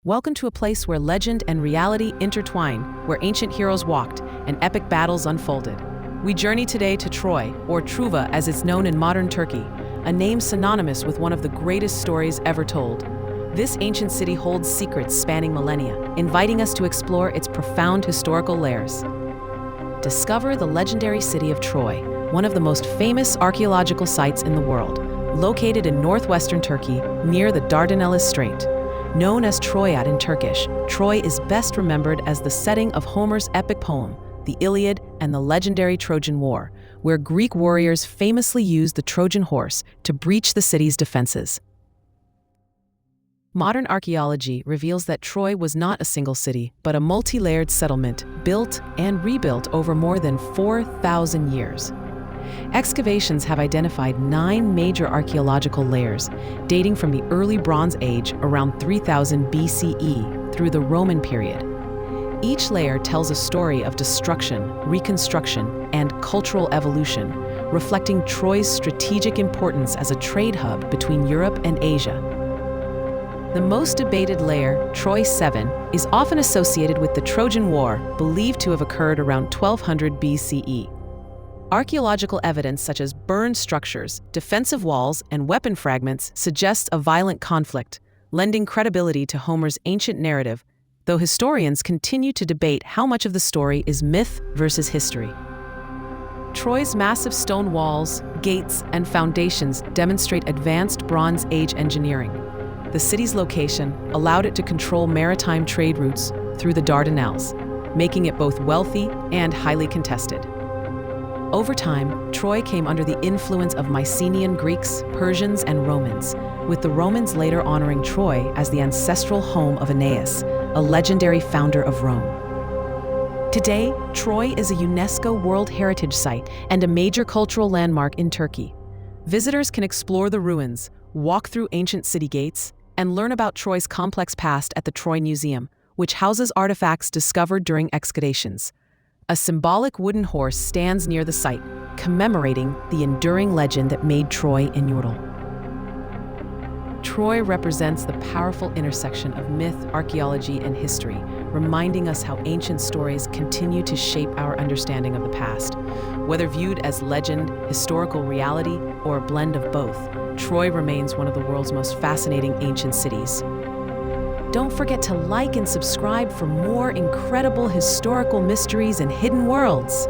Welcome to a place where legend and reality intertwine, where ancient heroes walked and epic battles unfolded. We journey today to Troy, or Truva as it's known in modern Turkey, a name synonymous with one of the greatest stories ever told. This ancient city holds secrets spanning millennia, inviting us to explore its profound historical layers. Discover the legendary city of Troy, one of the most famous archaeological sites in the world, located in northwestern Turkey near the Dardanelles Strait. Known as Troia in Turkish, Troy is best remembered as the setting of Homer's epic poem, the Iliad, and the legendary Trojan War, where Greek warriors famously used the Trojan Horse to breach the city's defenses. Modern archaeology reveals that Troy was not a single city, but a multi-layered settlement built and rebuilt over more than 4,000 years. Excavations have identified 9 major archaeological layers, dating from the early Bronze Age around 3000 BCE through the Roman period. Each layer tells a story of destruction, reconstruction, and cultural evolution, reflecting Troy's strategic importance as a trade hub between Europe and Asia. The most debated layer, Troy VII, is often associated with the Trojan War, believed to have occurred around 1200 BCE. Archaeological evidence such as burned structures, defensive walls, and weapon fragments suggests a violent conflict, lending credibility to Homer's ancient narrative, though historians continue to debate how much of the story is myth versus history. Troy's massive stone walls, gates, and foundations demonstrate advanced Bronze Age engineering. The city's location allowed it to control maritime trade routes through the Dardanelles, making it both wealthy and highly contested. Over time, Troy came under the influence of Mycenaean Greeks, Persians, and Romans, with the Romans later honoring Troy as the ancestral home of Aeneas, a legendary founder of Rome. Today, Troy is a UNESCO World Heritage Site and a major cultural landmark in Turkey. Visitors can explore the ruins, walk through ancient city gates, and learn about Troy's complex past at the Troy Museum, which houses artifacts discovered during excavations. A symbolic wooden horse stands near the site, commemorating the enduring legend that made Troy immortal. Troy represents the powerful intersection of myth, archaeology, and history, reminding us how ancient stories continue to shape our understanding of the past. Whether viewed as legend, historical reality, or a blend of both, Troy remains one of the world's most fascinating ancient cities. Don't forget to like and subscribe for more incredible historical mysteries and hidden worlds.